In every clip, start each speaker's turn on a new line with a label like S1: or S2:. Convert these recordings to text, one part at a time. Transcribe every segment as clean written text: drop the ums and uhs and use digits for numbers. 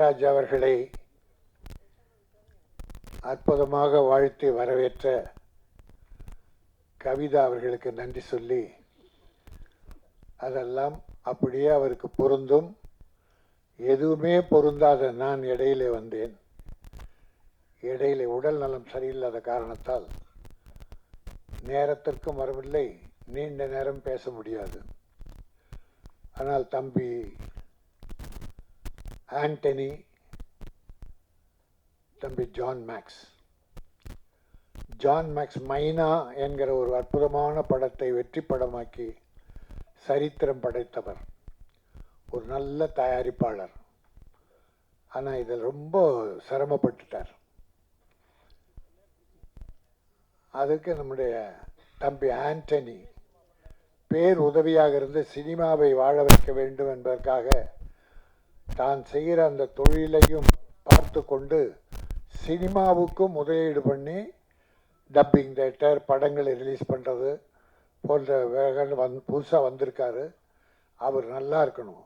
S1: ராஜ் அவர்களை அற்புதமாக வாழ்த்தி வரவேற்ற கவிதா அவர்களுக்கு நன்றி சொல்லி, அதெல்லாம் அப்படியே அவருக்கு பொருந்தும். எதுவுமே பொருந்தாத நான் இடையிலே வந்தேன். இடையிலே உடல் நலம் சரியில்லாத காரணத்தால் நேரத்திற்கும் வரவில்லை, நீண்ட நேரம் பேச முடியாது. ஆனால் தம்பி ஆண்டனி, தம்பி ஜான் மேக்ஸ் மைனா என்கிற ஒரு அற்புதமான படத்தை வெற்றி படமாக்கி சரித்திரம் படைத்தவர், ஒரு நல்ல தயாரிப்பாளர். ஆனால் இதில் ரொம்ப சிரமப்பட்டுட்டார். அதுக்கு நம்முடைய தம்பி ஆண்டனி பேர் உதவியாக இருந்து சினிமாவை வாழ வைக்க வேண்டும் என்பதற்காக தான் செய்கிற அந்த தொழிலையும் பார்த்து கொண்டு சினிமாவுக்கும் முதலீடு பண்ணி டப்பிங் தேட்டர், படங்களை ரிலீஸ் பண்ணுறது போன்ற வேகங்கள் புதுசாக வந்திருக்காரு. அவர் நல்லா இருக்கணும்,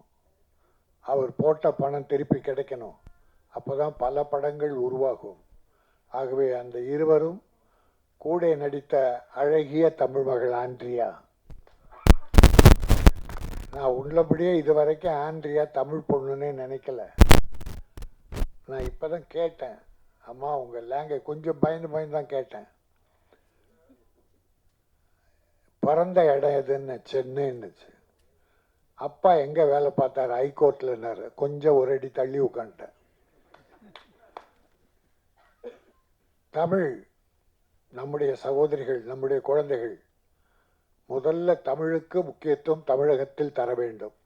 S1: அவர் போட்ட பணம் திருப்பி கிடைக்கணும், அப்போ தான் பல படங்கள் உருவாகும். ஆகவே அந்த இருவரும் கூட நடித்த அழகிய தமிழ் மகள் ஆண்ட்ரியா, நான் உள்ளபடியே இதுவரைக்கும் ஆண்ட்ரியா தமிழ் பொண்ணுன்னே நினைக்கல. நான் இப்போ தான் கேட்டேன், அம்மா உங்கள் லேங்குவேஜ் கொஞ்சம் பயந்து தான் கேட்டேன். பிறந்த இடம் எதுன்னு சென்னைன்னுச்சு. அப்பா எங்கே வேலை பார்த்தாரு? ஹைகோர்ட்லன்னாரு. கொஞ்சம் ஒரு அடி தள்ளி உட்காந்துட்டேன். தமிழ் நம்முடைய சகோதரிகள், நம்முடைய குழந்தைகள், முதல்ல தமிழுக்கு முக்கியத்துவம் தமிழகத்தில் தர வேண்டும்.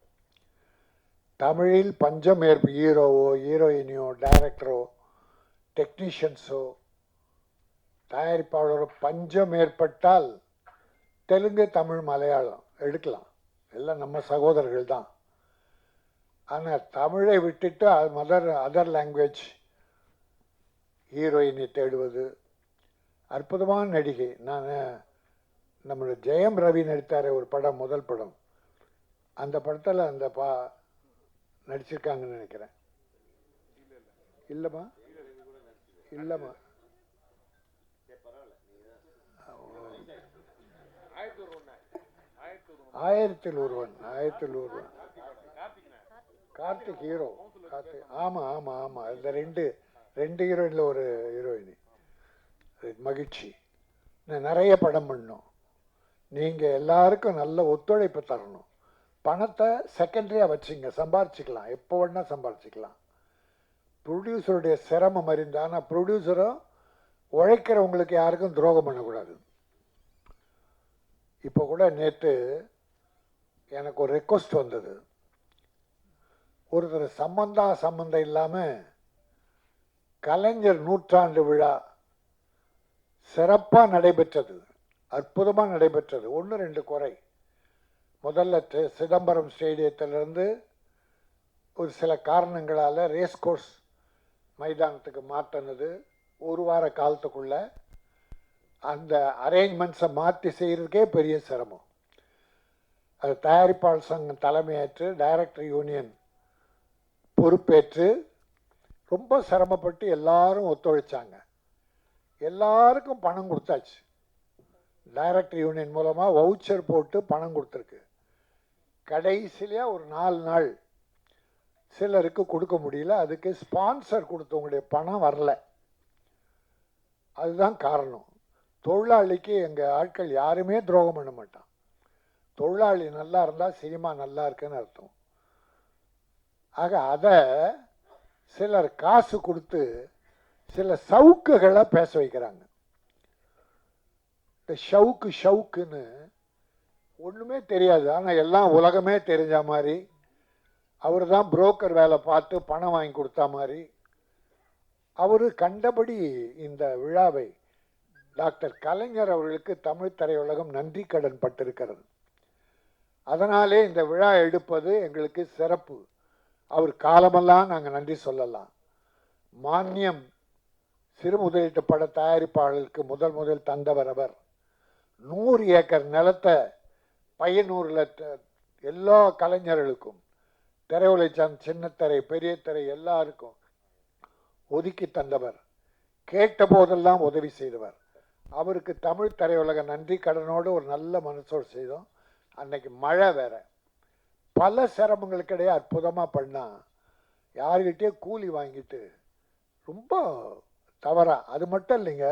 S1: தமிழில் பஞ்சம் ஹீரோவோ, ஹீரோயினியோ, டைரக்டரோ, டெக்னீஷியன்ஸோ, தயாரிப்பாளரோ பஞ்சம் ஏற்பட்டால் தெலுங்கு, தமிழ், மலையாளம் எடுக்கலாம், எல்லாம் நம்ம சகோதரர்கள் தான். ஆனால் தமிழை விட்டுட்டு அதர் லாங்குவேஜ் ஹீரோயினை தேடுவது. அற்புதமான நடிகை. நான் நம்மளோட ஜெயம் ரவி நடித்தார் ஒரு படம், முதல் படம், அந்த படத்தில் அந்த நடிச்சிருக்காங்கன்னு நினைக்கிறேன். இல்லைம்மா, 1001 கார்த்திக் ஹீரோ. ஆமாம் இந்த ரெண்டு ஹீரோயினில் ஒரு ஹீரோயினி. மகிழ்ச்சி. நிறைய படம் பண்ணோம். நீங்கள் எல்லாருக்கும் நல்ல ஒத்துழைப்பு தரணும். பணத்தை செகண்டரியாக வச்சுங்க, சம்பாரிச்சிக்கலாம், எப்போ வேணால் சம்பாரிச்சிக்கலாம். ப்ரொடியூசருடைய சிரமம் அறிந்து, ஆனால் ப்ரொடியூசரும் உழைக்கிறவங்களுக்கு யாருக்கும் துரோகம் பண்ணக்கூடாது. இப்போ கூட நேற்று எனக்கு ஒரு ரெக்வஸ்ட் வந்தது. ஒருத்தர் சம்பந்தம் இல்லாமல் கலைஞர் நூற்றாண்டு விழா சிறப்பாக நடைபெற்றது, அற்புதமாக நடைபெற்றது. 1-2 குறை. முதல்ல சிதம்பரம் ஸ்டேடியத்திலிருந்து ஒரு சில காரணங்களால் ரேஸ் கோர்ஸ் மைதானத்துக்கு மாற்றினது. ஒரு வார காலத்துக்குள்ள அந்த அரேஞ்ச்மெண்ட்ஸை மாற்றி செய்கிறதுக்கே பெரிய சிரமம். அது தயாரிப்பாளர் சங்கம் தலைமையேற்று, டைரக்டர் யூனியன் பொறுப்பேற்று ரொம்ப சிரமப்பட்டு எல்லாரும் ஒத்துழைச்சாங்க. எல்லாருக்கும் பணம் கொடுத்தாச்சு. டைரக்டர் யூனியன் மூலமாக வவுச்சர் போட்டு பணம் கொடுத்துருக்கு. கடைசியிலே ஒரு 4 நாள் சிலருக்கு கொடுக்க முடியல. அதுக்கு ஸ்பான்சர் கொடுத்தவங்களுடைய பணம் வரல. அதுதான் காரணம். தொழிலாளிக்கு எங்கள் ஆட்கள் யாருமே துரோகம் பண்ண மாட்டான். தொழிலாளி நல்லா இருந்தால் சினிமா நல்லா இருக்குன்னு அர்த்தம். ஆக அதை சிலர் காசு கொடுத்து சில சவுக்குகளை பேச வைக்கிறாங்க. இந்த ஷவுக்குன்னு ஒன்றுமே தெரியாது, ஆனால் எல்லாம் உலகமே தெரிஞ்ச மாதிரி, அவர் தான் புரோக்கர் வேலை பார்த்து பணம் வாங்கி கொடுத்தா மாதிரி, அவர் கண்டபடி இந்த விழாவை டாக்டர் கலைஞர் அவர்களுக்கு தமிழ் திரையுலகம் நன்றி கடன் பட்டிருக்கிறது. அதனாலே இந்த விழா எடுப்பது எங்களுக்கு சிறப்பு. அவர் காலமெல்லாம் நாங்கள் நன்றி சொல்லலாம். மானியம் சிறு முதலீட்டு பட தயாரிப்பாளர்களுக்கு முதல் தந்தவர் அவர். 100 ஏக்கர் நிலத்தை பையனூரில் எல்லா கலைஞர்களுக்கும், திரையுலகம், சின்னத்திரை, பெரிய திரை எல்லாருக்கும் ஒதுக்கி தந்தவர், கேட்ட போதெல்லாம் உதவி செய்தவர். அவருக்கு தமிழ் திரையுலக நன்றி கடனோடு ஒரு நல்ல மனசோடு செய்தோம். அன்னைக்கு மழை வேற, பல சிரமங்களுக்கிடையே அற்புதமாக பண்ணால் யாருக்கிட்டே கூலி வாங்கிட்டு ரொம்ப தவறா. அது மட்டும் இல்லைங்க,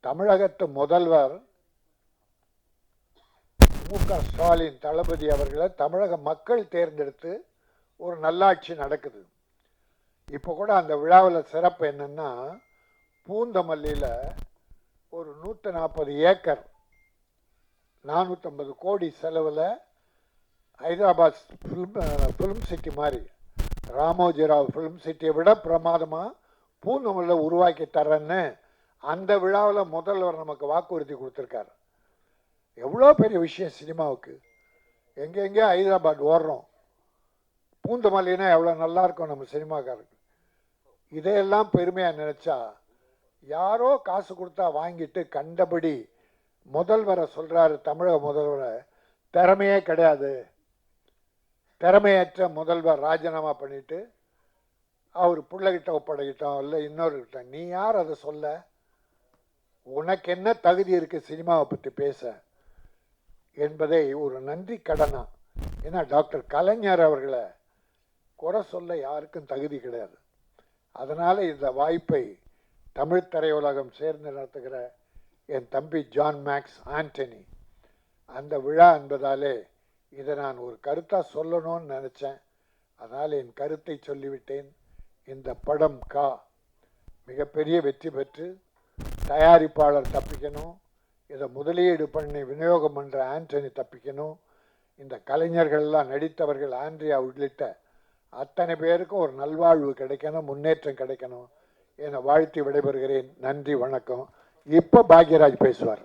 S1: தமிழகத்து முதல்வர் மு.க. ஸ்டாலின் தளபதி அவர்களை தமிழக மக்கள் தேர்ந்தெடுத்து ஒரு நல்லாட்சி நடக்குது. இப்போ கூட அந்த விழாவில் சிறப்பு என்னன்னா, பூந்தமல்லியில் ஒரு 140 ஏக்கர் 450 கோடி செலவில் ஹைதராபாத் ஃபிலிம் சிட்டி மாதிரி ராமோஜிராவ் ஃபிலிம் சிட்டியை விட பிரமாதமாக பூந்தமல்லியில் உருவாக்கி தரேன்னு அந்த விழாவில் முதல்வர் நமக்கு வாக்குறுதி கொடுத்துருக்காரு. எவ்வளோ பெரிய விஷயம் சினிமாவுக்கு. எங்கெங்கே ஹைதராபாத் ஓடுறோம், பூந்தமல்லினா எவ்வளோ நல்லா இருக்கும் நம்ம சினிமாக்காரருக்கு. இதையெல்லாம் பெருமையாக நினச்சா, யாரோ காசு கொடுத்தா வாங்கிட்டு கண்டபடி முதல்வரை சொல்கிறாரு. தமிழக முதல்வரை திறமையே கிடையாது, திறமையற்ற முதல்வர் ராஜினாமா பண்ணிட்டு அவர் பிள்ளைகிட்ட ஒப்படைக்கிட்டோம், இல்லை இன்னொருக்கிட்ட. நீ யார் அதை சொல்ல? உனக்கு என்ன தகுதி இருக்குது சினிமாவை பற்றி பேச என்பதை ஒரு நன்றி கடனா. ஏன்னா டாக்டர் கலைஞர் அவர்களை குறை சொல்ல யாருக்கும் தகுதி கிடையாது. அதனால் இந்த வாய்ப்பை தமிழ் திரையுலகம் சேர்ந்து நடத்துகிற என் தம்பி ஜான் மேக்ஸ் ஆண்டனி, அந்த விழா என்பதாலே இதை நான் ஒரு கருத்தாக சொல்லணும்னு நினச்சேன். அதனால் என் கருத்தை சொல்லிவிட்டேன். இந்த படம் மிகப்பெரிய வெற்றி பெற்று தயாரிப்பாளர் தப்பிக்கணும், இதை முதலீடு பண்ணி விநியோகம் பண்ணுற ஆண்டனி தப்பிக்கணும், இந்த கலைஞர்கள்லாம் நடித்தவர்கள் ஆண்ட்ரியா உள்ளிட்ட அத்தனை பேருக்கும் ஒரு நல்வாழ்வு கிடைக்கணும், முன்னேற்றம் கிடைக்கணும் என வாழ்த்தி விடைபெறுகிறேன். நன்றி, வணக்கம். இப்போ பாக்யராஜ் பேசுவார்.